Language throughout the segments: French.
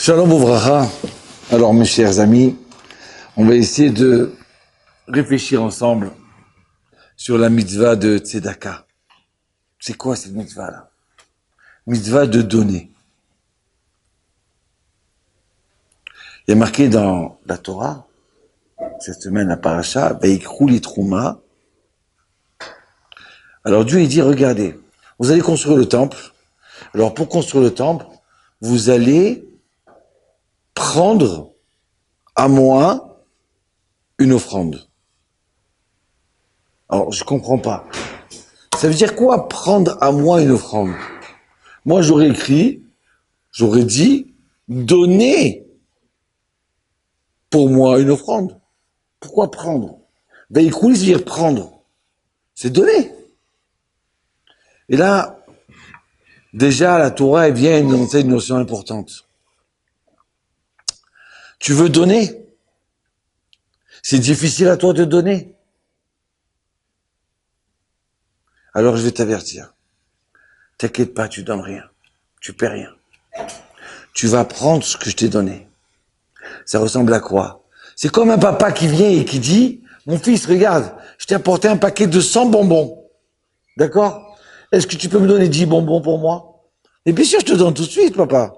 Shalom Ouvracha. Alors mes chers amis, on va essayer de réfléchir ensemble sur la mitzvah de Tzedaka. C'est quoi cette mitzvah-là? Mitzvah de donner. Il y a marqué dans la Torah, cette semaine la paracha, Veikru li Trouma. Alors Dieu il dit, regardez, vous allez construire le temple. Alors pour construire le temple, vous allez prendre à moi une offrande. Alors je comprends pas. Ça veut dire quoi prendre à moi une offrande? Moi j'aurais dit, donner pour moi une offrande. Pourquoi prendre? Veikru, c'est-à-dire prendre. C'est donner. Et là, déjà, la Torah, elle vient énoncer une notion importante. Tu veux donner? C'est difficile à toi de donner? Alors je vais t'avertir. T'inquiète pas, tu donnes rien. Tu paies rien. Tu vas prendre ce que je t'ai donné. Ça ressemble à quoi? C'est comme un papa qui vient et qui dit, mon fils, regarde, je t'ai apporté un paquet de 100 bonbons. D'accord? Est-ce que tu peux me donner 10 bonbons pour moi? Et bien sûr, je te donne tout de suite, papa.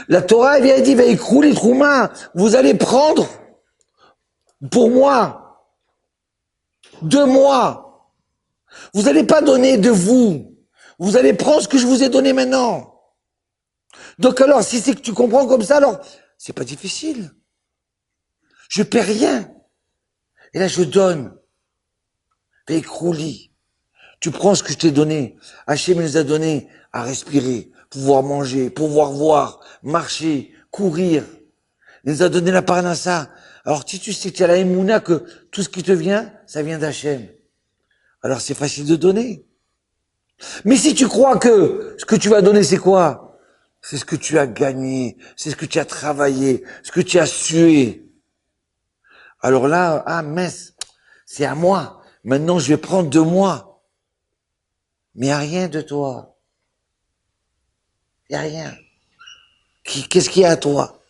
La Torah, elle vient et dit, Veikru li Trouma, vous allez prendre pour moi, de moi. Vous n'allez pas donner de vous. Vous allez prendre ce que je vous ai donné maintenant. Donc alors, si c'est que tu comprends comme ça, alors, c'est pas difficile. Je paie rien. Et là, je donne. Veikru li. Tu prends ce que je t'ai donné. Hachem nous a donné à respirer, pouvoir manger, pouvoir voir, marcher, courir. Il nous a donné la parnassa. Alors si tu sais que tu as la émouna, que tout ce qui te vient, ça vient d'Hachem. Alors c'est facile de donner. Mais si tu crois que ce que tu vas donner, c'est quoi? C'est ce que tu as gagné, c'est ce que tu as travaillé, ce que tu as sué. Alors là, ah mince, c'est à moi. Maintenant, je vais prendre de moi. Mais il n'y a rien de toi. Il n'y a rien. Qu'est-ce qu'il y a à toi?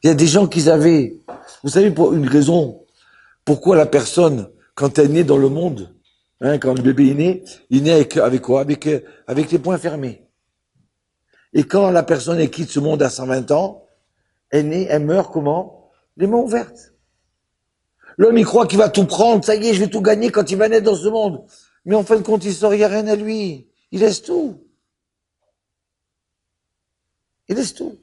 Il y a des gens qui avaient, vous savez, pour une raison, pourquoi la personne, quand elle est née dans le monde, quand le bébé est né, il naît avec quoi? Avec les poings fermés. Et quand la personne elle quitte ce monde à 120 ans, elle meurt comment? Les mains ouvertes. L'homme, il croit qu'il va tout prendre, ça y est, je vais tout gagner quand il va naître dans ce monde. Mais en fin de compte, il sort, il n'y a rien à lui. Il laisse tout. Il laisse tout.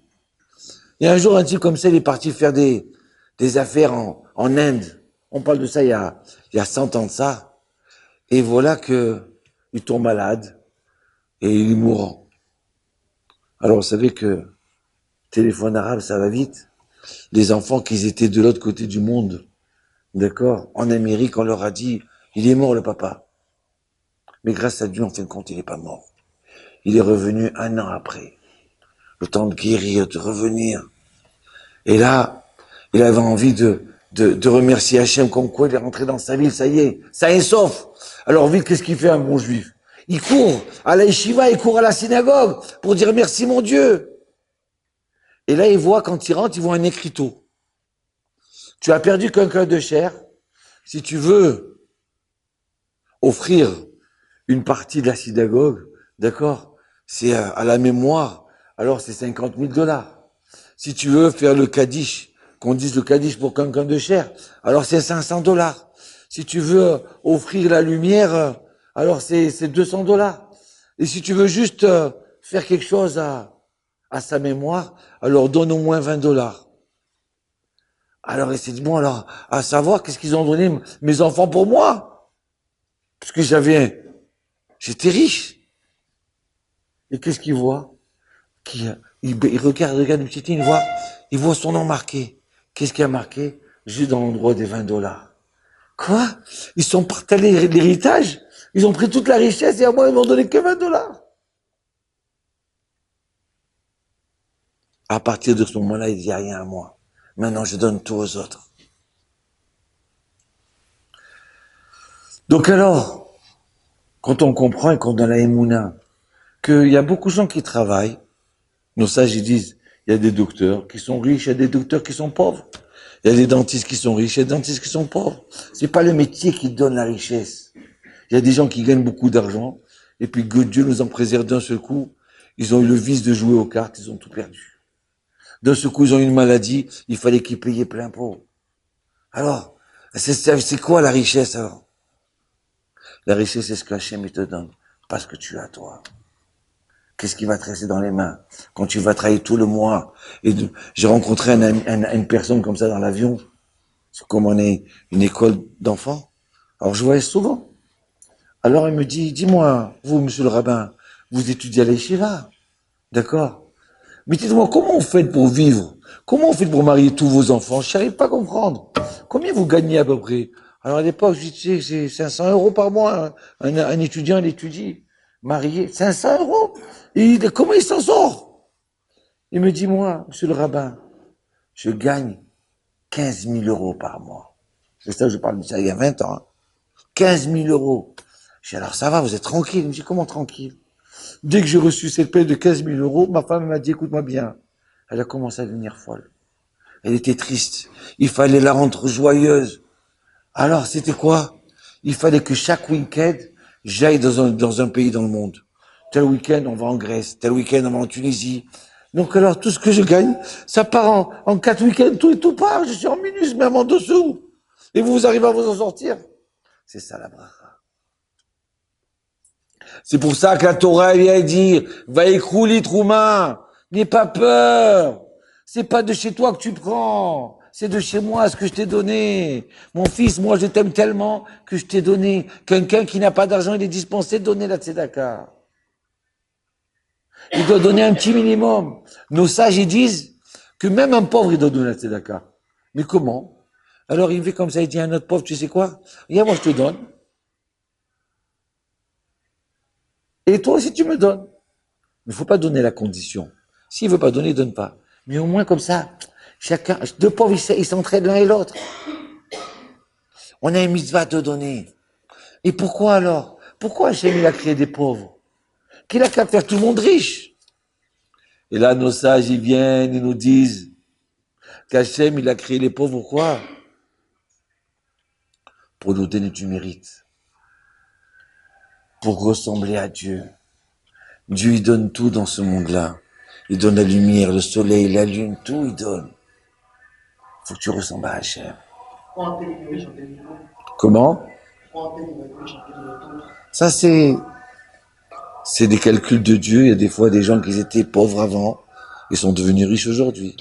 Il y a un jour, un type comme ça, il est parti faire des affaires en Inde. On parle de ça il y a 100 ans de ça. Et voilà il tombe malade et il est mourant. Alors, vous savez que téléphone arabe, ça va vite. Les enfants qui étaient de l'autre côté du monde, d'accord, en Amérique, on leur a dit, il est mort le papa. Mais grâce à Dieu, en fin de compte, il n'est pas mort. Il est revenu 1 an après. Le temps de guérir, de revenir. Et là, il avait envie de remercier Hachem comme quoi il est rentré dans sa ville, ça y est, ça est sauf. Alors vite, qu'est-ce qu'il fait un bon juif? Il court à la yeshiva, il court à la synagogue pour dire merci mon Dieu. Et là, il voit, quand il rentre, il voit un écriteau. Tu as perdu quelqu'un de cher. Si tu veux offrir une partie de la synagogue, d'accord, c'est à la mémoire, alors c'est $50 000. Si tu veux faire le kaddish, qu'on dise le kaddish pour quelqu'un de cher, alors c'est $500. Si tu veux offrir la lumière, alors c'est $200. Et si tu veux juste faire quelque chose à sa mémoire, alors donne au moins $20. Alors il s'est dit, bon alors, à savoir, qu'est-ce qu'ils ont donné mes enfants pour moi? Parce que j'étais riche. Et qu'est-ce qu'il voit? Il regarde le petit, il voit son nom marqué. Qu'est-ce qu'il y a marqué? Juste dans l'endroit des $20. Quoi? Ils sont partagés l'héritage? Ils ont pris toute la richesse et à moi, ils m'ont donné que $20. À partir de ce moment-là, il dit rien à moi. Maintenant, je donne tout aux autres. Donc alors, quand on comprend et qu'on a la émouna, qu'il y a beaucoup de gens qui travaillent, Nos sages, ils disent, il y a des docteurs qui sont riches, il y a des docteurs qui sont pauvres. Il y a des dentistes qui sont riches, il y a des dentistes qui sont pauvres. C'est pas le métier qui donne la richesse. Il y a des gens qui gagnent beaucoup d'argent, et puis que Dieu nous en préserve d'un seul coup. Ils ont eu le vice de jouer aux cartes, ils ont tout perdu. D'un seul coup, ils ont eu une maladie, il fallait qu'ils payaient plein pot. Alors, c'est quoi la richesse alors? La richesse, c'est ce qu'Hachem te donne, pas ce que tu as toi. Qu'est-ce qui va te rester dans les mains quand tu vas travailler tout le mois? J'ai rencontré une personne comme ça dans l'avion, comme on est une école d'enfants. Alors je voyais souvent. Alors il me dit, dis-moi, vous, monsieur le rabbin, vous étudiez à l'Yeshiva, d'accord? Mais dites-moi, comment vous faites pour vivre? Comment vous faites pour marier tous vos enfants? Je n'arrive pas à comprendre. Combien vous gagnez à peu près? Alors à l'époque, je disais, c'est 500 euros par mois. Un étudiant, il étudie. Marié, 500 euros? Comment il s'en sort? Il me dit, moi, monsieur le rabbin, je gagne 15 000 euros par mois. C'est ça, je parle de ça il y a 20 ans. Hein. 15 000 euros. Je dis, alors ça va, vous êtes tranquille. Il me dit, comment tranquille? Dès que j'ai reçu cette paie de 15 000 euros, ma femme m'a dit, écoute-moi bien. Elle a commencé à devenir folle. Elle était triste. Il fallait la rendre joyeuse. Alors, c'était quoi? Il fallait que chaque week-end, j'aille dans un pays dans le monde. Tel week-end, on va en Grèce. Tel week-end, on va en Tunisie. Donc alors, tout ce que je gagne, ça part en 4 week-ends, tout part. Je suis en minus, même en dessous. Et vous arrivez à vous en sortir. C'est ça la bracha. C'est pour ça que la Torah vient dire, va écrouler Trouma, n'aie pas peur. C'est pas de chez toi que tu prends, c'est de chez moi ce que je t'ai donné. Mon fils, moi je t'aime tellement que je t'ai donné. Quelqu'un qui n'a pas d'argent, il est dispensé de donner la tzedaka. Il doit donner un petit minimum. Nos sages, ils disent que même un pauvre, il doit donner la tzedaka. Mais comment? Alors il fait comme ça, il dit à un autre pauvre, tu sais quoi? Viens, moi je te donne. Et toi aussi tu me donnes. Il ne faut pas donner la condition. S'il veut pas donner, il donne pas. Mais au moins comme ça, chacun, deux pauvres, ils s'entraident l'un et l'autre. On a une mitzvah de donner. Et pourquoi alors? Pourquoi Hachem il a créé des pauvres? Qu'il a qu'à faire tout le monde riche. Et là, nos sages, ils viennent, ils nous disent qu'Hachem, il a créé les pauvres, pourquoi? Pour nous donner du mérite. Pour ressembler à Dieu. Dieu, il donne tout dans ce monde-là. Il donne la lumière, le soleil, la lune, tout, il donne. Faut que tu ressembles à Hachem. Comment? Ça, c'est des calculs de Dieu. Il y a des fois des gens qui étaient pauvres avant, ils sont devenus riches aujourd'hui.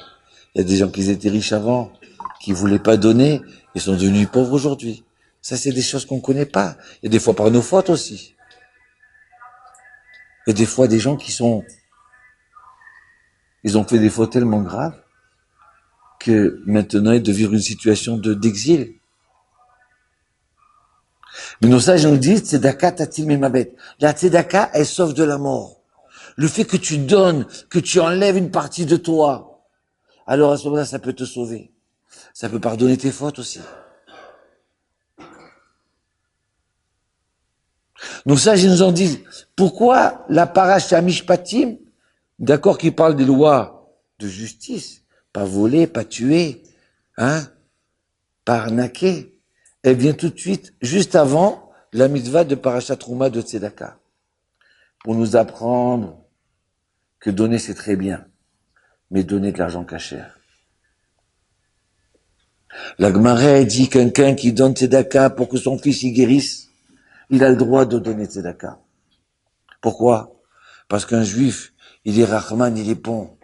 Il y a des gens qui étaient riches avant, qui voulaient pas donner, ils sont devenus pauvres aujourd'hui. Ça, c'est des choses qu'on connaît pas. Il y a des fois par nos fautes aussi. Il y a des fois des gens ils ont fait des fautes tellement graves que maintenant ils doivent vivre une situation d'exil. Mais nos sages nous disent, tzedaka tatil memabet. La tzedaka, elle sauve de la mort. Le fait que tu donnes, que tu enlèves une partie de toi, alors à ce moment-là, ça peut te sauver. Ça peut pardonner tes fautes aussi. Nos sages ils nous en disent, pourquoi la paracha Mishpatim, d'accord, qui parle des lois de justice, pas voler, pas tuer, hein, pas arnaquer, elle vient tout de suite, juste avant la mitzvah de Parashat Trouma de Tzedaka, pour nous apprendre que donner c'est très bien, mais donner de l'argent cachère. La Gemara dit quelqu'un qui donne Tzedaka pour que son fils y guérisse, il a le droit de donner Tzedaka. Pourquoi? Parce qu'un juif, il est Rahman, il est bon.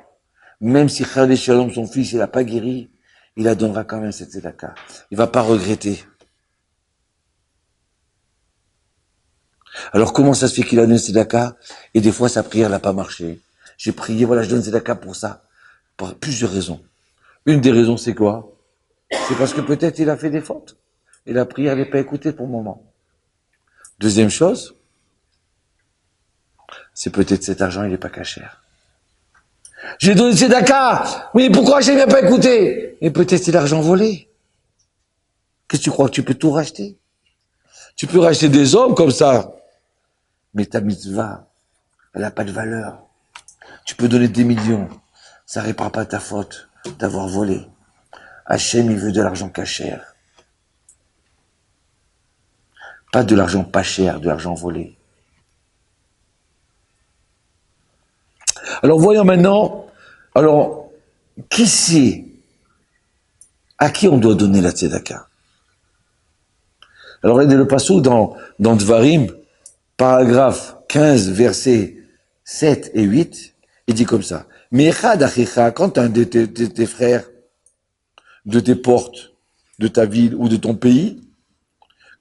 Même si Khaled Shalom, son fils, il n'a pas guéri, il la donnera quand même cette Tzedaka. Il va pas regretter. Alors comment ça se fait qu'il a donné Tzedaka et des fois sa prière n'a pas marché? J'ai prié, voilà, je donne Tzedaka pour ça. Pour plusieurs raisons. Une des raisons, c'est quoi? C'est parce que peut-être il a fait des fautes. Et la prière n'est pas écoutée pour le moment. Deuxième chose, c'est peut-être cet argent, il n'est pas cachère. J'ai donné Tzedaka, mais pourquoi je n'ai pas écouté? Et peut-être c'est l'argent volé. Qu'est-ce que tu crois que tu peux tout racheter? Tu peux racheter des hommes comme ça. Mais ta mitzvah, elle n'a pas de valeur. Tu peux donner des millions. Ça répare pas ta faute d'avoir volé. Hachem, il veut de l'argent cachère. Pas de l'argent pas cher, de l'argent volé. Alors voyons maintenant, alors, qui c'est à qui on doit donner la tzedaka? Alors regardez le passage dans Dvarim, paragraphe 15, versets 7 et 8, il dit comme ça. Mechad achicha, quand un de tes frères, de tes portes, de ta ville ou de ton pays,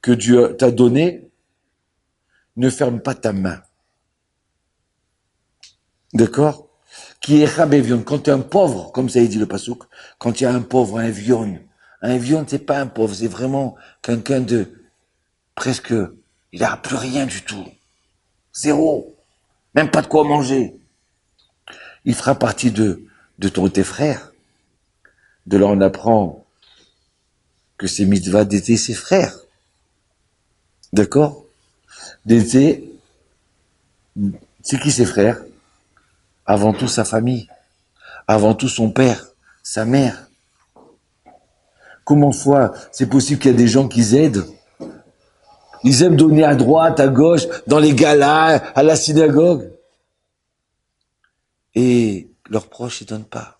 que Dieu t'a donné, ne ferme pas ta main. D'accord? Qui est Rabevion, quand tu es un pauvre, comme ça il dit le Passouk, quand il y a un pauvre, un vion, c'est pas un pauvre, c'est vraiment quelqu'un de presque, il n'a plus rien du tout. Zéro. Même pas de quoi manger. Il fera partie de tes frères. De là, on apprend que c'est mitzvah d'aider ses frères. D'accord? D'aider, c'est qui ses frères? Avant tout sa famille. Avant tout son père, sa mère. Comment fois, c'est possible qu'il y a des gens qui aident? Ils aiment donner à droite, à gauche, dans les galas, à la synagogue. Et leurs proches, ils donnent pas.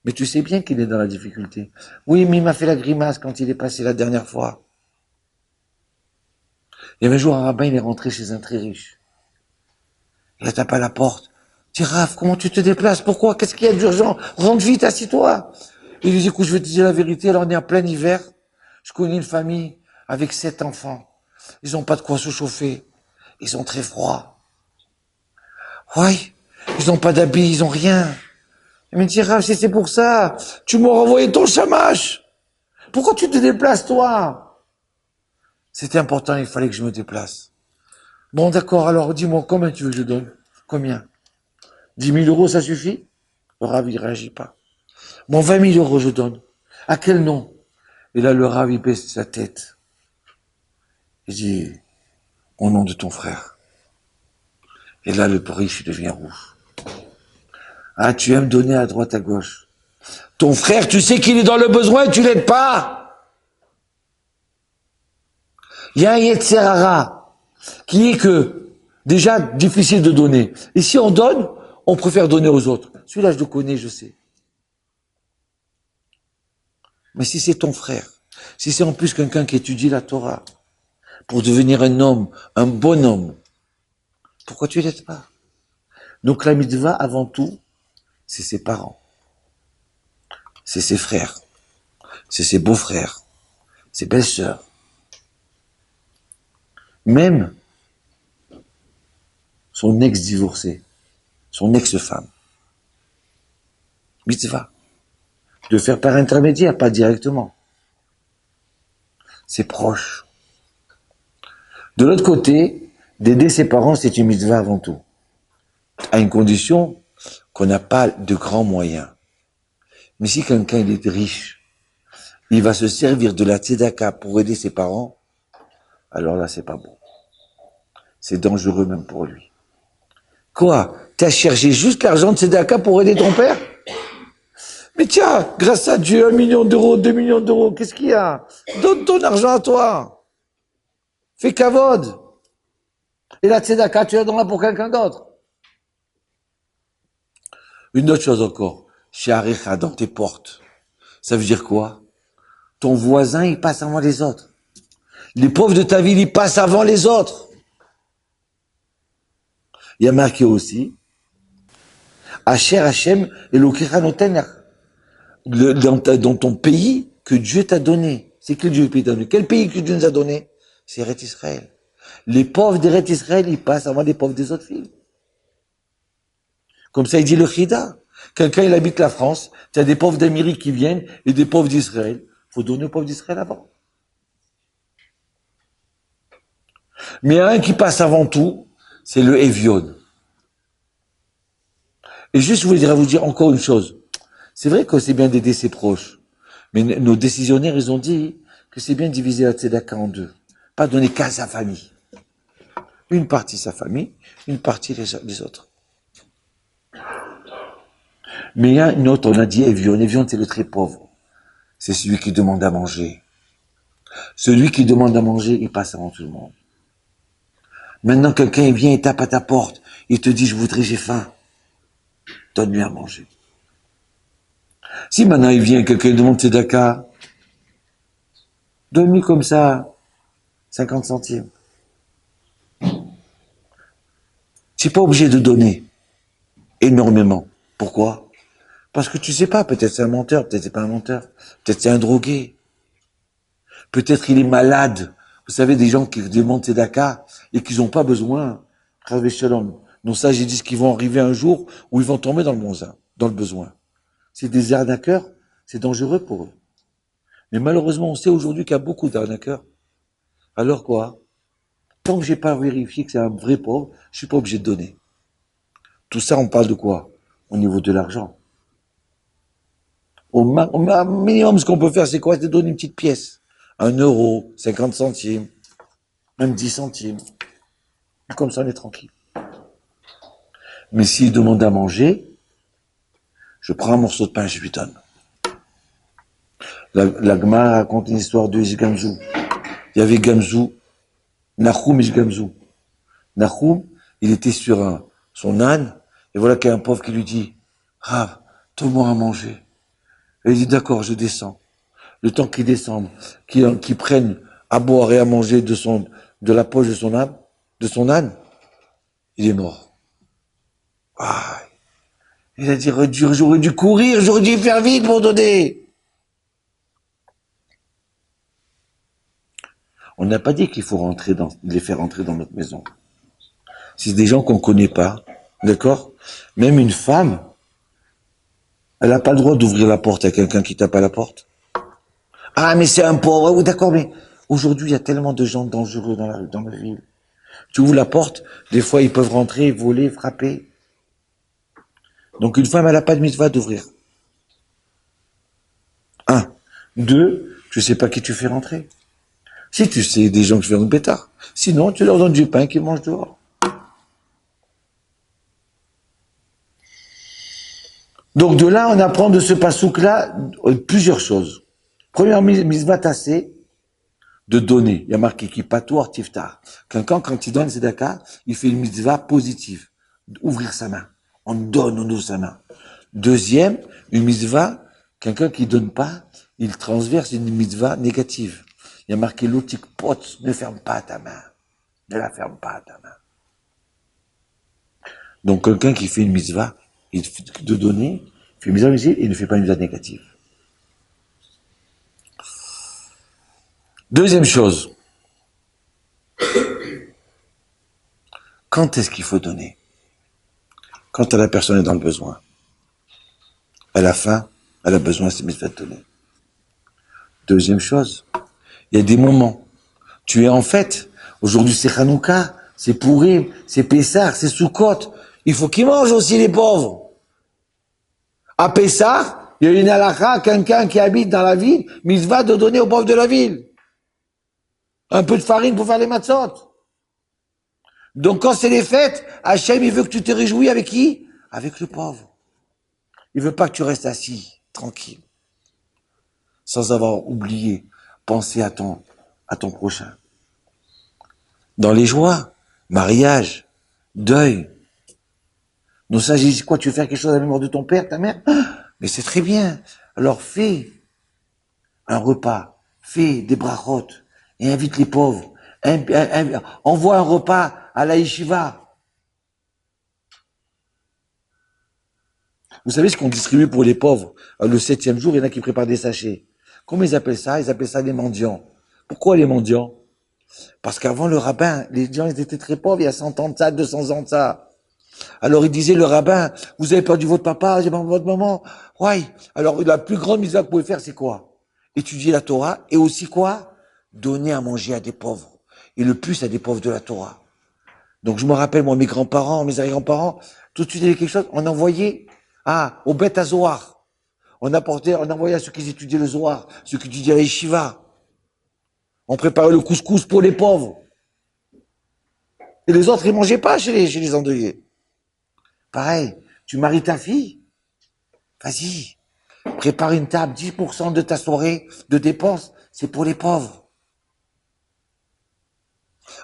Mais tu sais bien qu'il est dans la difficulté. Oui, mais il m'a fait la grimace quand il est passé la dernière fois. Il y avait un jour, un rabbin, il est rentré chez un très riche. Il a tapé à la porte. Il dit, Raph, comment tu te déplaces? Pourquoi? Qu'est-ce qu'il y a d'urgent? Rentre vite, assis-toi. Il lui dit, écoute, je vais te dire la vérité, alors on est en plein hiver. Je connais une famille avec 7 enfants. Ils n'ont pas de quoi se chauffer. Ils sont très froids. Oui, ils n'ont pas d'habits, ils n'ont rien. Il me dit, Raph, si c'est pour ça, tu m'auras envoyé ton chamache. Pourquoi tu te déplaces, toi? C'était important, il fallait que je me déplace. Bon, d'accord, alors dis-moi, combien tu veux que je donne? Combien? 10 000 euros, ça suffit? Le Rav, il réagit pas. Bon, 20 000 euros, je donne. À quel nom? Et là, le Rav, il baisse sa tête. Il dit, au nom de ton frère. Et là, le riche, il devient rouge. Ah, tu aimes donner à droite, à gauche. Ton frère, tu sais qu'il est dans le besoin et tu l'aides pas. Il y a un Yetzerara qui est que, déjà, difficile de donner. Et si on donne, on préfère donner aux autres. Celui-là, je le connais, je sais. Mais si c'est ton frère, si c'est en plus quelqu'un qui étudie la Torah, pour devenir un homme, un bon homme, pourquoi tu l'aides pas? Donc la mitzvah, avant tout, c'est ses parents, c'est ses frères, c'est ses beaux-frères, ses belles-sœurs. Même son ex-divorcé, son ex-femme. Mitzvah. De faire par intermédiaire, pas directement. C'est proche. De l'autre côté, d'aider ses parents, c'est une mitzvah avant tout. À une condition qu'on n'a pas de grands moyens. Mais si quelqu'un il est riche, il va se servir de la tzedaka pour aider ses parents, alors là, c'est pas bon. C'est dangereux même pour lui. Quoi? T'as cherché juste l'argent de tzedaka pour aider ton père? Mais tiens, grâce à Dieu, 1 million d'euros, 2 millions d'euros, qu'est-ce qu'il y a? Donne ton argent à toi. Fais kavod. Et la tzedaka, tu la donneras pour quelqu'un d'autre. Une autre chose encore. Sharecha dans tes portes. Ça veut dire quoi? Ton voisin, il passe avant les autres. Les pauvres de ta ville, ils passent avant les autres. Il y a marqué aussi, Asher Hashem Elokecha Noten, dans ton pays que Dieu t'a donné. C'est quel Dieu t'a donné? Quel pays que Dieu nous a donné? C'est Eretz Israël. Les pauvres d'Eretz Israël, ils passent avant les pauvres des autres villes. Comme ça, il dit le Chida. Quelqu'un, il habite la France, il y a des pauvres d'Amérique qui viennent et des pauvres d'Israël. Il faut donner aux pauvres d'Israël avant. Mais il y a un qui passe avant tout, c'est le Evion. Et juste, je voudrais vous dire encore une chose. C'est vrai que c'est bien d'aider ses proches. Mais nos décisionnaires, ils ont dit que c'est bien de diviser la tzedaka en deux. Pas donner qu'à sa famille. Une partie sa famille, une partie les autres. Mais il y a une autre, on a dit Evion. Evion, c'est le très pauvre. C'est celui qui demande à manger. Celui qui demande à manger, il passe avant tout le monde. Maintenant, quelqu'un il vient, il tape à ta porte, il te dit, j'ai faim. Donne-lui à manger. Si maintenant il vient, quelqu'un demande tzedaka, donne-lui comme ça 50 centimes. Tu n'es pas obligé de donner énormément. Pourquoi? Parce que tu sais pas, peut-être c'est un menteur, peut-être c'est pas un menteur, peut-être c'est un drogué, peut-être il est malade. Vous savez, des gens qui demandent tzedaka et qui n'ont pas besoin. Donc ça, j'ai dit qu'ils vont arriver un jour où ils vont tomber dans le besoin. C'est des arnaqueurs, c'est dangereux pour eux. Mais malheureusement, on sait aujourd'hui qu'il y a beaucoup d'arnaqueurs. Alors quoi? Tant que j'ai pas vérifié que c'est un vrai pauvre, je suis pas obligé de donner. Tout ça, on parle de quoi? Au niveau de l'argent. Au minimum, ce qu'on peut faire, c'est quoi? C'est de donner une petite pièce. 1 euro, 50 centimes, même 10 centimes. Comme ça, on est tranquille. Mais s'il demande à manger, je prends un morceau de pain et je lui donne. La Gemara raconte une histoire de Gamzou. Il y avait Gamzou, Nahum et Gamzou. Nahum, il était sur son âne, et voilà qu'il y a un pauvre qui lui dit, Rav, donne-moi à manger. Et il dit, d'accord, je descends. Le temps qu'il descende, qu'il prenne à boire et à manger de la poche de son âne, il est mort. Ah, il a dit, j'aurais dû courir, j'aurais dû faire vite pour donner. On n'a pas dit qu'il faut les faire rentrer dans notre maison. C'est des gens qu'on connaît pas, d'accord? Même une femme, elle n'a pas le droit d'ouvrir la porte à quelqu'un qui tape à la porte. Ah, mais c'est un pauvre. Oui, d'accord, mais aujourd'hui, il y a tellement de gens dangereux dans la ville. Tu ouvres la porte, des fois, ils peuvent rentrer, voler, frapper. Donc, une femme, elle n'a pas de mitzvah d'ouvrir. 1. 2, tu sais pas qui tu fais rentrer. Si tu sais des gens qui font une pétard. Sinon, tu leur donnes du pain qu'ils mangent dehors. Donc, de là, on apprend de ce pasouk-là plusieurs choses. Première mitzvah tassée, de donner. Il y a marqué qui patoir tiftar. Quelqu'un, quand il donne tzedaka, il fait une mitzvah positive. Ouvrir sa main. On ouvre sa main. Deuxième, une mitzvah, quelqu'un qui donne pas, il transverse une mitzvah négative. Il y a marqué l'otik pot, ne ferme pas ta main. Ne la ferme pas ta main. Donc quelqu'un qui fait une mitzvah, de donner, fait une mitzvah positive et ne fait pas une mitzvah négative. Deuxième chose, quand est-ce qu'il faut donner? Quand la personne est dans le besoin. Elle a faim, elle a besoin, c'est mitzvah de donner. Deuxième chose, il y a des moments. Tu es en fête. Aujourd'hui, c'est Hanouka, c'est Pourim, c'est Pessah, c'est Sukkot. Il faut qu'ils mangent aussi, les pauvres. À Pessah, il y a une halakha, quelqu'un qui habite dans la ville, mitzvah de donner aux pauvres de la ville. Un peu de farine pour faire les matzot. Donc quand c'est les fêtes, Hachem, il veut que tu te réjouis avec qui? Avec le pauvre. Il veut pas que tu restes assis, tranquille, sans avoir oublié, penser à ton prochain. Dans les joies, mariage, deuil. Donc ça, j'ai dit quoi, tu veux faire quelque chose à la mémoire de ton père, ta mère? Mais c'est très bien. Alors fais un repas, fais des brachot, et invite les pauvres. Envoie un repas à la yeshiva. Vous savez ce qu'on distribue pour les pauvres? Le 7e jour, il y en a qui préparent des sachets. Comment ils appellent ça? Ils appellent ça les mendiants. Pourquoi les mendiants? Parce qu'avant le rabbin, les gens ils étaient très pauvres, il y a 100 ans de ça, 200 ans de ça. Alors il disait, le rabbin, vous avez perdu votre papa, j'ai perdu votre maman. Ouais. Alors la plus grande misère que vous pouvez faire, c'est quoi? Étudier la Torah et aussi quoi? Donner à manger à des pauvres. Et le plus à des pauvres de la Torah. Donc je me rappelle, moi, mes grands-parents, mes arrière-grands-parents, tout de suite il y avait quelque chose, on envoyait au Beth à Zohar. On envoyait à ceux qui étudiaient le Zohar, ceux qui étudiaient la Yeshiva. On préparait le couscous pour les pauvres. Et les autres, ils mangeaient pas chez les endeuillés. Pareil, tu maries ta fille, Vas-y, prépare une table, 10% de ta soirée de dépenses, c'est pour les pauvres.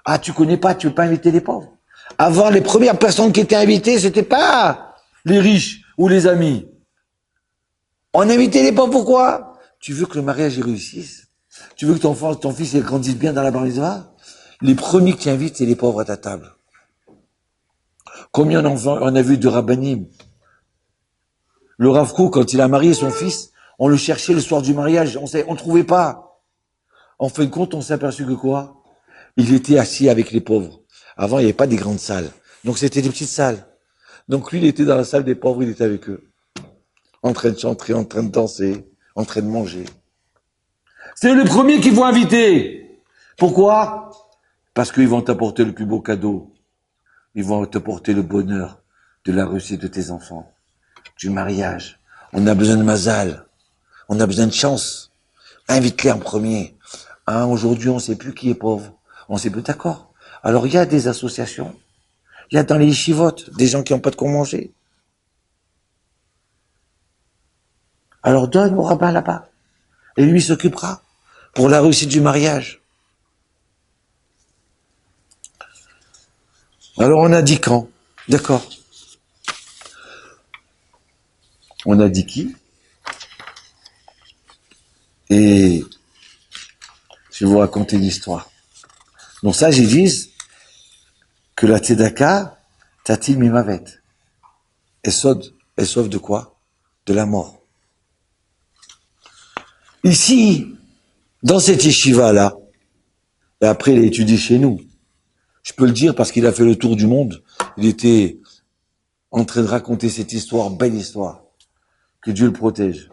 Ah, tu connais pas, tu veux pas inviter les pauvres. Avant, les premières personnes qui étaient invitées, c'était pas les riches ou les amis. On invitait les pauvres, pourquoi? Tu veux que le mariage y réussisse? Tu veux que ton fils il grandisse bien dans la bar mitzvah? Les premiers que tu invites, c'est les pauvres à ta table. Combien on a vu de rabbinim? Le Rav Kook, quand il a marié son fils, on le cherchait le soir du mariage, on trouvait pas. En fin de compte, on s'est aperçu que quoi? Il était assis avec les pauvres. Avant, il n'y avait pas des grandes salles. Donc, c'était des petites salles. Donc, lui, il était dans la salle des pauvres, il était avec eux. En train de chanter, en train de danser, en train de manger. C'est le premier qu'ils vont inviter. Pourquoi? Parce qu'ils vont t'apporter le plus beau cadeau. Ils vont t'apporter le bonheur de la réussite de tes enfants, du mariage. On a besoin de mazal. On a besoin de chance. Invite-les en premier. Hein, aujourd'hui, on ne sait plus qui est pauvre. On ne sait plus, d'accord. Alors, il y a des associations. Il y a dans les yeshivotes des gens qui n'ont pas de quoi manger. Alors, donne au rabbin là-bas. Et lui s'occupera pour la réussite du mariage. Alors, on a dit quand? D'accord. On a dit qui? Et je vais vous raconter l'histoire. Donc ça, j'ai dit que la tzedaka, tatil mimavet. Elle sauve de quoi? De la mort. Ici, dans cette yeshiva-là, et après il a étudié chez nous, je peux le dire parce qu'il a fait le tour du monde, il était en train de raconter cette histoire, belle histoire, que Dieu le protège.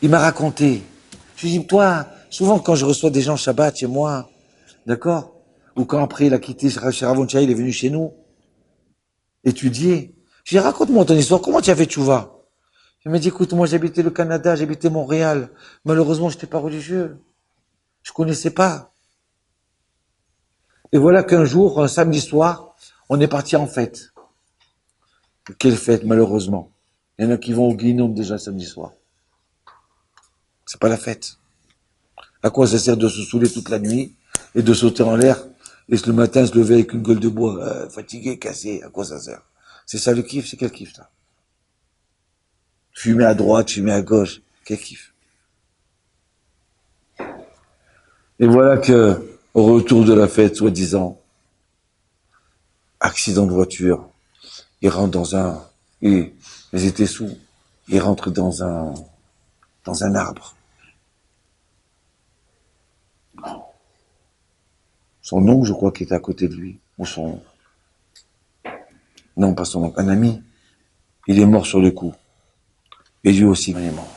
Il m'a raconté, je lui ai dit, toi, souvent quand je reçois des gens Shabbat chez moi, d'accord, ou quand après il a quitté chez Ravoncha, il est venu chez nous, étudier, je lui ai dit, raconte-moi ton histoire, comment tu as fait tchouva? Il m'a dit, écoute, moi j'habitais le Canada, j'habitais Montréal, malheureusement je n'étais pas religieux, je connaissais pas. Et voilà qu'un jour, un samedi soir, on est parti en fête. Quelle fête, malheureusement. Il y en a qui vont au Guinôme déjà samedi soir. C'est pas la fête. À quoi ça sert de se saouler toute la nuit et de sauter en l'air et le matin se lever avec une gueule de bois, fatigué, cassé, à quoi ça sert? C'est ça le kiff, c'est quel kiff ça? Fumer à droite, fumer à gauche, quel kiff? Et voilà que, au retour de la fête, soi-disant, accident de voiture, ils rentrent ils étaient sous, ils rentrent dans un arbre. Son oncle, je crois, qui était à côté de lui, ou non, pas son oncle, un ami, il est mort sur le coup. Et lui aussi, il est mort.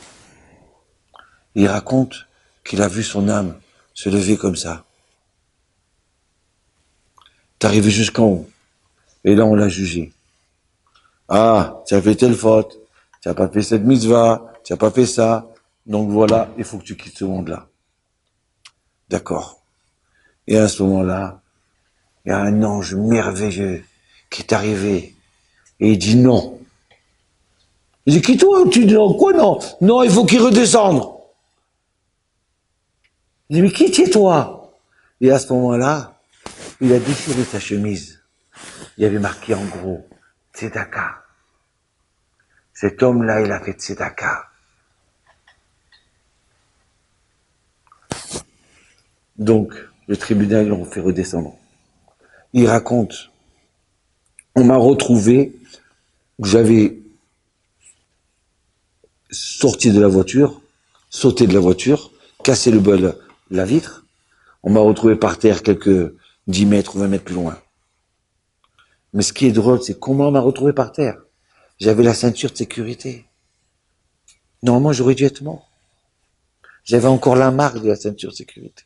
Et il raconte qu'il a vu son âme se lever comme ça. T'es arrivé jusqu'en haut. Et là, on l'a jugé. Ah, tu as fait telle faute. Tu n'as pas fait cette mitzvah. Tu n'as pas fait ça. Donc voilà, il faut que tu quittes ce monde-là. D'accord. Et à ce moment-là, il y a un ange merveilleux qui est arrivé. Et il dit non. Il dit, quitte-toi, tu dis non, quoi non? Non, il faut qu'il redescende. Il dit, mais qui es toi? Et à ce moment-là, il a déchiré sa chemise. Il y avait marqué en gros, Tzedaka. Cet homme-là, il a fait Tzedaka. Donc, le tribunal l'ont fait redescendre. Il raconte, on m'a retrouvé, j'avais sorti de la voiture, sauté de la voiture, cassé la vitre. On m'a retrouvé par terre quelques 10 mètres ou 20 mètres plus loin. Mais ce qui est drôle, c'est comment on m'a retrouvé par terre. J'avais la ceinture de sécurité. Normalement, j'aurais dû être mort. J'avais encore la marque de la ceinture de sécurité.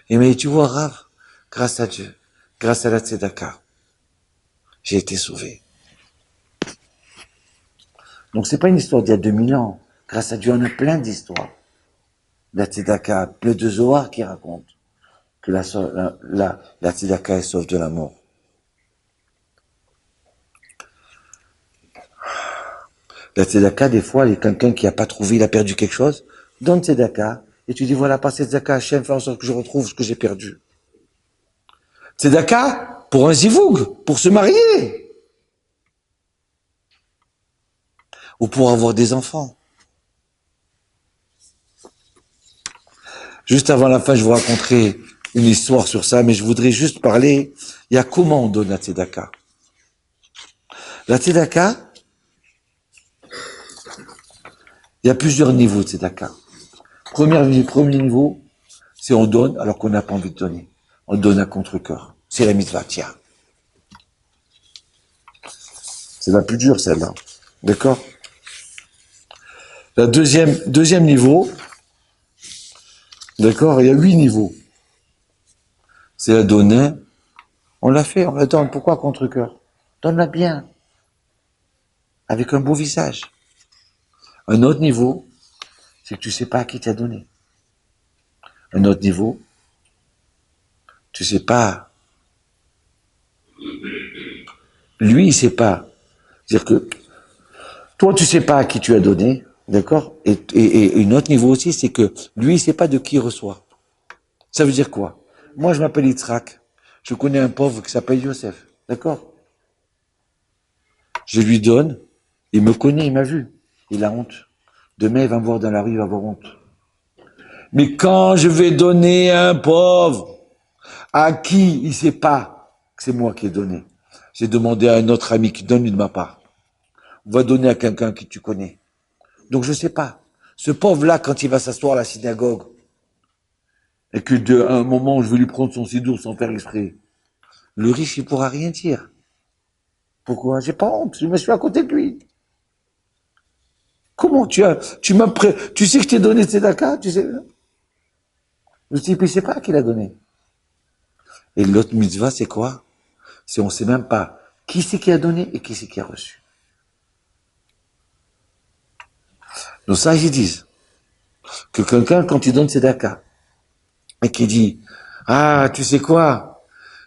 Et mais tu vois, Rav, grâce à Dieu, grâce à la Tzedaka, j'ai été sauvé. Donc c'est pas une histoire d'il y a 2000 ans. Grâce à Dieu, on a plein d'histoires. La Tzedaka, plein de Zohar qui racontent que la Tzedaka est sauve de la mort. La tzedaka, des fois, il y a quelqu'un qui n'a pas trouvé, il a perdu quelque chose, donne tzedaka, et tu dis, voilà, par cette tzedaka, Hachem, fais en sorte que je retrouve ce que j'ai perdu. Tzedaka, pour un zivoug, pour se marier, ou pour avoir des enfants. Juste avant la fin, je vous raconterai une histoire sur ça, mais je voudrais juste parler, il y a comment on donne la tzedaka. La tzedaka, il y a plusieurs niveaux de tzedaka. Premier niveau, c'est on donne alors qu'on n'a pas envie de donner. On donne à contre-cœur. C'est la mitzvah, tiens. C'est la plus dure, celle-là. D'accord? La deuxième niveau, d'accord, il y a 8 niveaux. C'est la donner. On l'a fait, on la donne. Pourquoi contre-cœur? Donne-la bien. Avec un beau visage. Un autre niveau, c'est que tu sais pas à qui t'as donné. Un autre niveau, tu sais pas. Lui, il sait pas. C'est-à-dire que toi, tu sais pas à qui tu as donné, d'accord? Et un autre niveau aussi, c'est que lui, il sait pas de qui il reçoit. Ça veut dire quoi? Moi, je m'appelle Yitzhak. Je connais un pauvre qui s'appelle Yosef, d'accord? Je lui donne, il me connaît, il m'a vu. Il a honte. Demain, il va me voir dans la rue, il va avoir honte. Mais quand je vais donner à un pauvre, à qui il sait pas que c'est moi qui ai donné, j'ai demandé à un autre ami qui donne de ma part. On va donner à quelqu'un que tu connais. Donc je sais pas. Ce pauvre-là, quand il va s'asseoir à la synagogue, et que à un moment, je vais lui prendre son sidour sans faire exprès, le riche, il pourra rien dire. Pourquoi? J'ai pas honte, je me suis à côté de lui. Comment tu sais que je t'ai donné tzedaka, tu sais? Le type, il sait pas qui l'a donné. Et l'autre mitzvah, c'est quoi? C'est on sait même pas qui c'est qui a donné et qui c'est qui a reçu. Donc ça, ils disent que quelqu'un, quand il donne tzedaka, et qui dit, ah, tu sais quoi?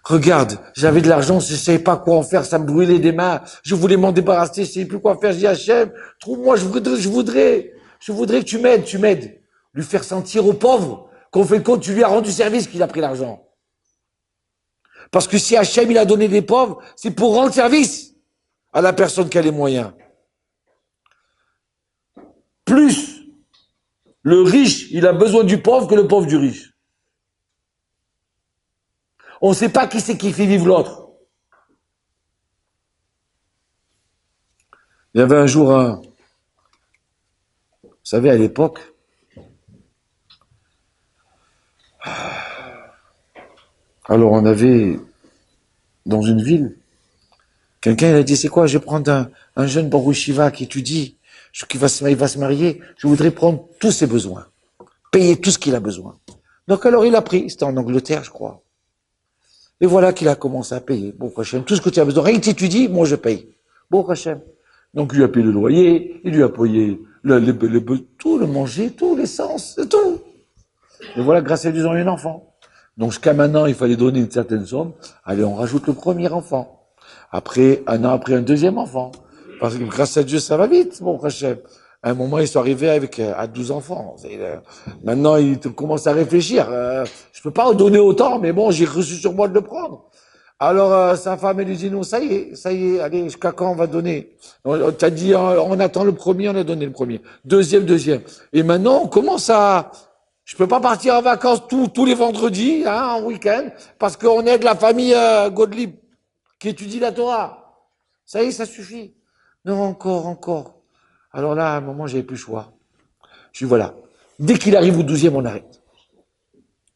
Regarde, j'avais de l'argent, je savais pas quoi en faire, ça me brûlait des mains, je voulais m'en débarrasser, je savais plus quoi faire, je dis Hachem, trouve-moi, je voudrais que tu m'aides. Lui faire sentir au pauvre qu'en fait compte, tu lui as rendu service qu'il a pris l'argent. Parce que si Hachem, il a donné des pauvres, c'est pour rendre service à la personne qui a les moyens. Plus le riche, il a besoin du pauvre que le pauvre du riche. On ne sait pas qui c'est qui fait vivre l'autre. Il y avait un jour vous savez, à l'époque, alors on avait, dans une ville, quelqu'un il a dit, c'est quoi, je vais prendre un jeune Baruch Shiva qui étudie, il va se marier, je voudrais prendre tous ses besoins, payer tout ce qu'il a besoin. Donc alors il a pris, c'était en Angleterre je crois. Et voilà qu'il a commencé à payer. Bon, Hachem, tout ce que tu as besoin, rien que tu étudies, moi je paye. Bon, Hachem. Donc il lui a payé le loyer, il lui a payé tout, le manger, tout, l'essence, tout. Et voilà, grâce à Dieu, ils ont eu un enfant. Donc jusqu'à maintenant, il fallait donner une certaine somme. Allez, on rajoute le premier enfant. Après, un an après, un deuxième enfant. Parce que grâce à Dieu, ça va vite, bon, Hachem. À un moment, ils sont arrivés à 12 enfants. Maintenant, ils commencent à réfléchir. Je peux pas en donner autant, mais bon, j'ai reçu sur moi de le prendre. Alors, sa femme, elle lui dit, non, ça y est, allez, jusqu'à quand on va donner? On t'a dit, on attend le premier, on a donné le premier. Deuxième. Et maintenant, on commence je peux pas partir en vacances tous les vendredis, hein, en week-end, parce qu'on aide la famille Gottlieb, qui étudie la Torah. Ça y est, ça suffit. Non, encore. Alors là, à un moment, j'avais plus le choix. Je dis, voilà. Dès qu'il arrive au 12e, on arrête.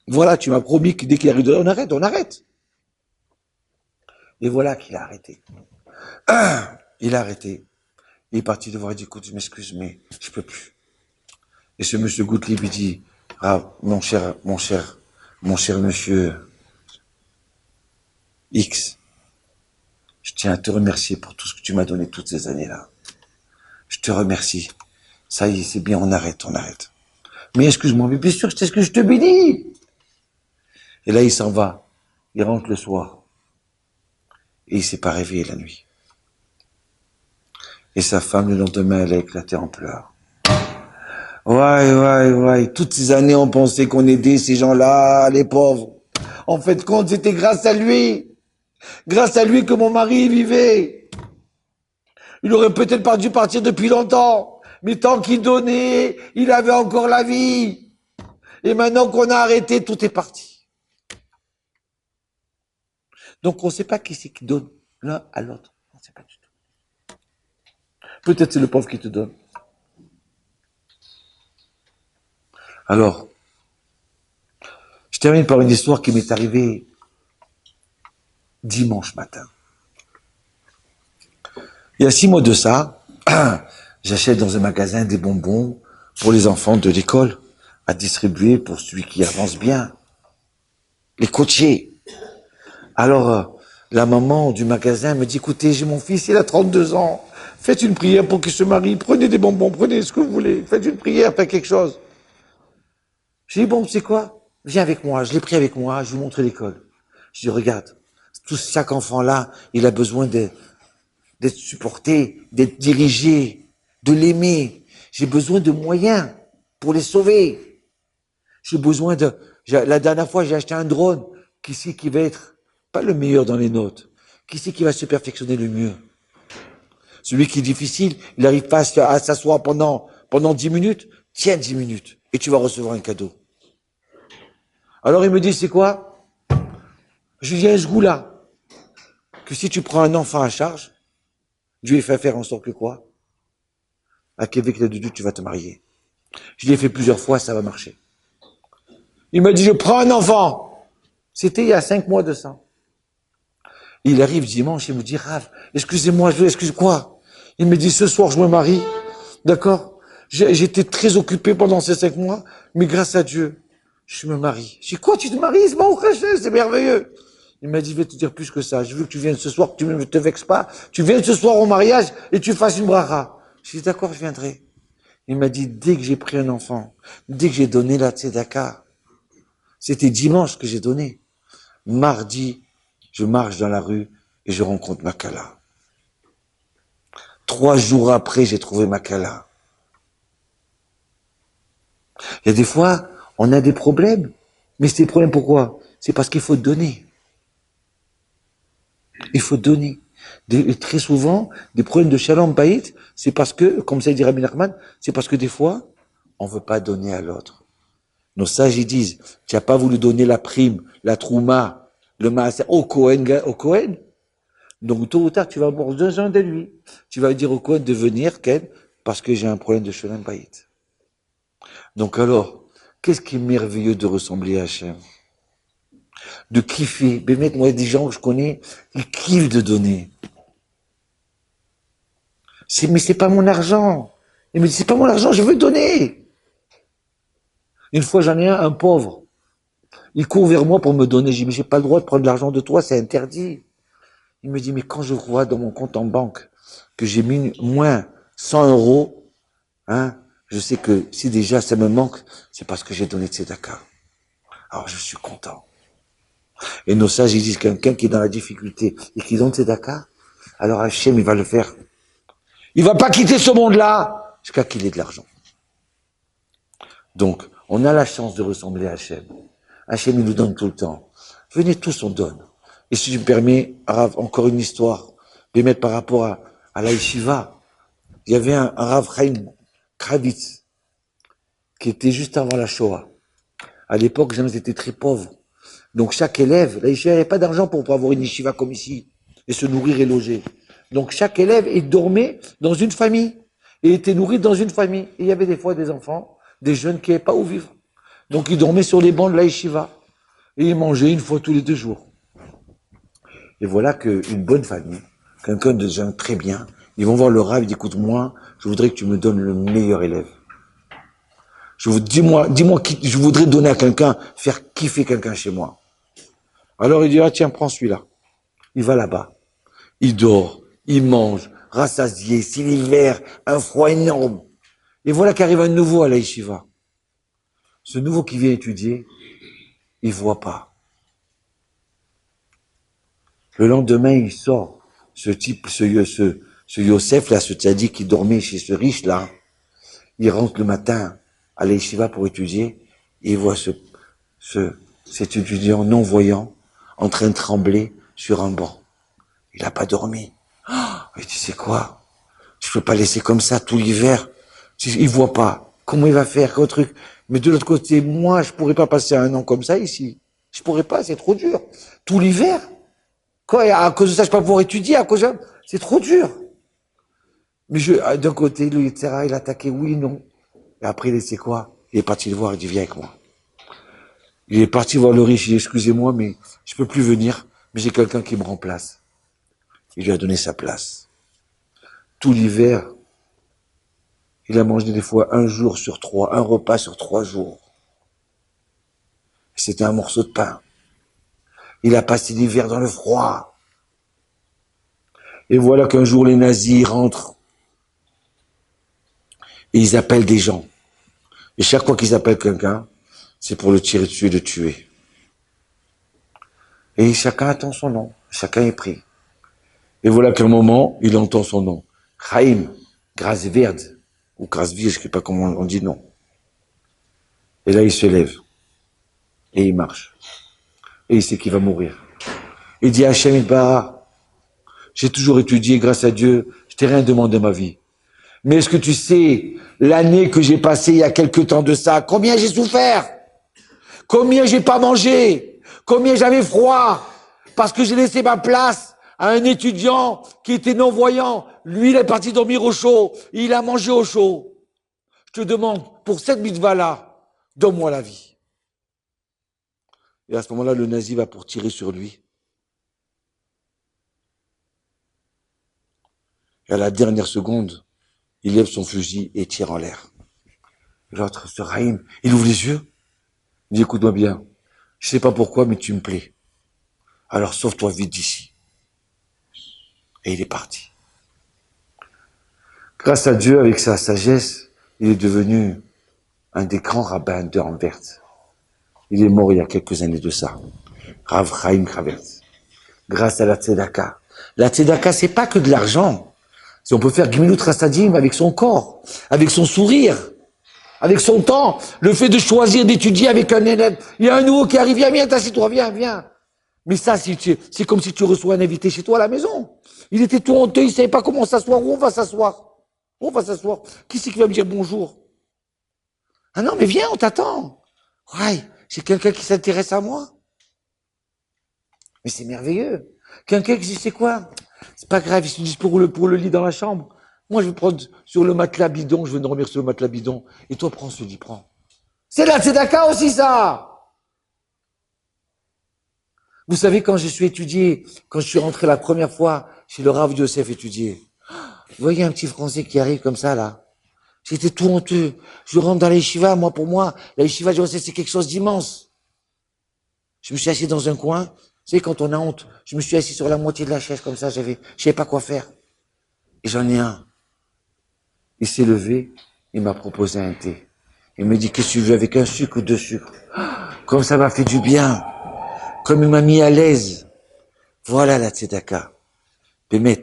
Voilà, tu m'as promis que dès qu'il arrive au 12e, on arrête. Et voilà qu'il a arrêté. Il a arrêté. Il est parti devoir dire, écoute, je m'excuse, mais je peux plus. Et ce monsieur Gottlieb, il dit, ah, mon cher monsieur X, je tiens à te remercier pour tout ce que tu m'as donné toutes ces années-là. Je te remercie. Ça y est, c'est bien, on arrête. Mais excuse-moi, mais bien sûr, c'est ce que je te bénis. Et là, il s'en va. Il rentre le soir. Et il s'est pas réveillé la nuit. Et sa femme, le lendemain, elle a éclaté en pleurs. Ouais. Toutes ces années, on pensait qu'on aidait ces gens-là, les pauvres. En fait, compte, c'était grâce à lui. Grâce à lui que mon mari vivait. Il aurait peut-être pas dû partir depuis longtemps. Mais tant qu'il donnait, il avait encore la vie. Et maintenant qu'on a arrêté, tout est parti. Donc on ne sait pas qui c'est qui donne l'un à l'autre. On ne sait pas du tout. Peut-être c'est le pauvre qui te donne. Alors, je termine par une histoire qui m'est arrivée dimanche matin. Il y a 6 mois de ça, j'achète dans un magasin des bonbons pour les enfants de l'école à distribuer pour celui qui avance bien. Les coachés. Alors, la maman du magasin me dit, écoutez, j'ai mon fils, il a 32 ans. Faites une prière pour qu'il se marie. Prenez des bonbons, prenez ce que vous voulez. Faites une prière, faites quelque chose. J'ai dit, bon, tu sais quoi? Viens avec moi. Je l'ai pris avec moi. Je vous montre l'école. Je dis, regarde, chaque enfant là, il a besoin d'être supporté, d'être dirigé, de l'aimer. J'ai besoin de moyens pour les sauver. J'ai besoin de... La dernière fois, j'ai acheté un drone. Qui c'est qui va être pas le meilleur dans les notes? Qui c'est qui va se perfectionner le mieux? Celui qui est difficile, il n'arrive pas à s'asseoir pendant 10 minutes. Tiens 10 minutes et tu vas recevoir un cadeau. Alors il me dit, c'est quoi? Je dis, ce goût-là, que si tu prends un enfant à charge, Dieu il fait faire en sorte que quoi? Qu'avec l'aide de Dieu, tu vas te marier. Je l'ai fait plusieurs fois, ça va marcher. Il m'a dit, je prends un enfant. C'était il y a 5 mois de ça. Il arrive dimanche, il me dit, Rav, excusez-moi, excuse quoi? Il me dit, ce soir, je me marie. D'accord? J'étais très occupé pendant ces 5 mois, mais grâce à Dieu, je me marie. Je dis, quoi, tu te maries? C'est merveilleux. Il m'a dit, je vais te dire plus que ça. Je veux que tu viennes ce soir, que tu ne te vexes pas. Tu viennes ce soir au mariage et tu fasses une bracha. Je dis, d'accord, je viendrai. Il m'a dit, dès que j'ai pris un enfant, dès que j'ai donné la tzedaka, c'était dimanche que j'ai donné. Mardi, je marche dans la rue et je rencontre Makala. 3 jours après, j'ai trouvé Makala. Il y a des fois, on a des problèmes. Mais c'est des problèmes pourquoi? C'est parce qu'il faut donner. Il faut donner. Et très souvent, des problèmes de shalom bayit, c'est parce que, comme ça dit Rabbi Nachman, c'est parce que des fois, on veut pas donner à l'autre. Nos sages, ils disent, tu n'as pas voulu donner la prime, la trouma, le maaser au Kohen. Donc, tôt ou tard, tu vas avoir besoin de lui. Tu vas dire au Kohen de venir, Ken, parce que j'ai un problème de shalom bayit. Donc alors, qu'est-ce qui est merveilleux de ressembler à Hachem? De kiffer. Mais moi, des gens que je connais, ils kiffent de donner. Mais c'est pas mon argent. Il me dit, c'est pas mon argent, je veux donner. Une fois, j'en ai un pauvre. Il court vers moi pour me donner. Je dis, mais j'ai pas le droit de prendre l'argent de toi, c'est interdit. Il me dit, mais quand je vois dans mon compte en banque que j'ai mis moins 100 euros, hein, je sais que si déjà ça me manque, c'est parce que j'ai donné de tzedaka. Alors je suis content. Et nos sages, ils disent, quelqu'un qui est dans la difficulté et qui donne tzedaka, alors Hachem, il va le faire. Il va pas quitter ce monde-là jusqu'à qu'il ait de l'argent. Donc, on a la chance de ressembler à Hachem. Hachem, il nous donne tout le temps. Venez tous, on donne. Et si tu me permets, Rav, encore une histoire, de mettre par rapport à la yeshiva. Il y avait un Rav Chaim Kravitz, qui était juste avant la Shoah. À l'époque, les gens étaient très pauvres. Donc, chaque élève, la yeshiva, il n'y avait pas d'argent pour avoir une yeshiva comme ici, et se nourrir et loger. Donc, chaque élève, il dormait dans une famille, et était nourri dans une famille. Et il y avait des fois des enfants, des jeunes qui n'avaient pas où vivre. Donc, ils dormaient sur les bancs de la yeshiva. Et ils mangeaient une fois tous les 2 jours. Et voilà qu'une bonne famille, quelqu'un de gens très bien, ils vont voir le Rav, ils disent, écoute, moi, je voudrais que tu me donnes le meilleur élève. Dis-moi qui, je voudrais donner à quelqu'un, faire kiffer quelqu'un chez moi. Alors il dit, ah tiens, prends celui-là. Il va là-bas. Il dort, il mange, rassasié, c'est l'hiver, un froid énorme. Et voilà qu'arrive un nouveau à la yeshiva. Ce nouveau qui vient étudier, il voit pas. Le lendemain, il sort. Ce Ce Yosef, là, ce tzaddik qui dormait chez ce riche, là, il rentre le matin à l'Yeshiva pour étudier, et il voit cet étudiant non-voyant en train de trembler sur un banc. Il n'a pas dormi. Mais tu sais quoi? Je peux pas laisser comme ça tout l'hiver. Il voit pas. Comment il va faire? Quel truc? Mais de l'autre côté, moi, je pourrais pas passer un an comme ça ici. Je pourrais pas, c'est trop dur. Tout l'hiver. Quoi? À cause de ça, je peux pas pouvoir étudier, à cause de ça. C'est trop dur. Mais d'un côté, lui, etc., il a attaqué, oui, non. Et après, il sait quoi? Il est parti le voir, il dit, viens avec moi. Il est parti voir le riche, il dit, excusez-moi, mais je peux plus venir, mais j'ai quelqu'un qui me remplace. Il lui a donné sa place. Tout l'hiver, il a mangé des fois un jour sur 3, un repas sur 3 jours. C'était un morceau de pain. Il a passé l'hiver dans le froid. Et voilà qu'un jour, les nazis rentrent. Et ils appellent des gens. Et chaque fois qu'ils appellent quelqu'un, c'est pour le tirer dessus et le tuer. Et chacun attend son nom. Chacun est pris. Et voilà qu'à un moment, il entend son nom. Chaim, grâce verte, ou grâce vie, je ne sais pas comment on dit non. Et là, il se lève. Et il marche. Et il sait qu'il va mourir. Il dit à Hachem Yitbarach, j'ai toujours étudié, grâce à Dieu, je t'ai rien demandé de ma vie. Mais est-ce que tu sais, l'année que j'ai passée il y a quelque temps de ça, combien j'ai souffert? Combien j'ai pas mangé? Combien j'avais froid? Parce que j'ai laissé ma place à un étudiant qui était non-voyant. Lui, il est parti dormir au chaud. Il a mangé au chaud. Je te demande, pour cette mitzvah-là, donne-moi la vie. Et à ce moment-là, le nazi va pour tirer sur lui. Et à la dernière seconde, il lève son fusil et tire en l'air. L'autre, ce Rahim, il ouvre les yeux. Il dit, écoute-moi bien. Je sais pas pourquoi, mais tu me plais. Alors sauve-toi vite d'ici. Et il est parti. Grâce à Dieu, avec sa sagesse, il est devenu un des grands rabbins d'Anvers. Il est mort il y a quelques années de ça. Rav Chaim Kravert. Grâce à la tzedaka. La tzedaka, c'est pas que de l'argent. Si on peut faire Gmilut Rasadim avec son corps, avec son sourire, avec son temps, le fait de choisir d'étudier avec un élève. Il y a un nouveau qui arrive, viens, t'assieds-toi, viens. Mais ça, c'est comme si tu reçois un invité chez toi à la maison. Il était tout honteux, il savait pas comment s'asseoir, où on va s'asseoir. Où on va s'asseoir? Qui c'est qui va me dire bonjour? Ah non, mais viens, on t'attend. Ouais, c'est quelqu'un qui s'intéresse à moi. Mais c'est merveilleux. Quelqu'un qui dit, c'est quoi? C'est pas grave, ils se disent pour le lit dans la chambre. Moi, je vais prendre sur le matelas bidon, je vais dormir sur le matelas bidon. Et toi, prends ce lit, prends. C'est la tzedaka aussi, ça! Vous savez, quand je suis rentré la première fois chez le Rav Yosef étudier, vous voyez un petit Français qui arrive comme ça, là. J'étais tout honteux. Je rentre dans la yeshiva, pour moi, la yeshiva, c'est quelque chose d'immense. Je me suis assis dans un coin. Vous savez, quand on a honte, je me suis assis sur la moitié de la chaise comme ça, je savais pas quoi faire. Et j'en ai un. Il s'est levé, il m'a proposé un thé. Il me dit, qu'est-ce que tu veux, avec un sucre ou 2 sucres? Comme ça m'a fait du bien. Comme il m'a mis à l'aise. Voilà la tzedaka. Bémet,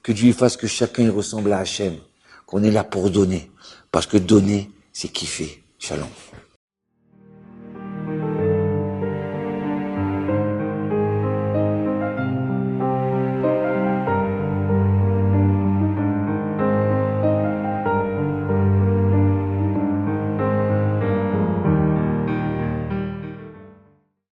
que Dieu fasse que chacun ressemble à Hachem. Qu'on est là pour donner. Parce que donner, c'est kiffer. Shalom.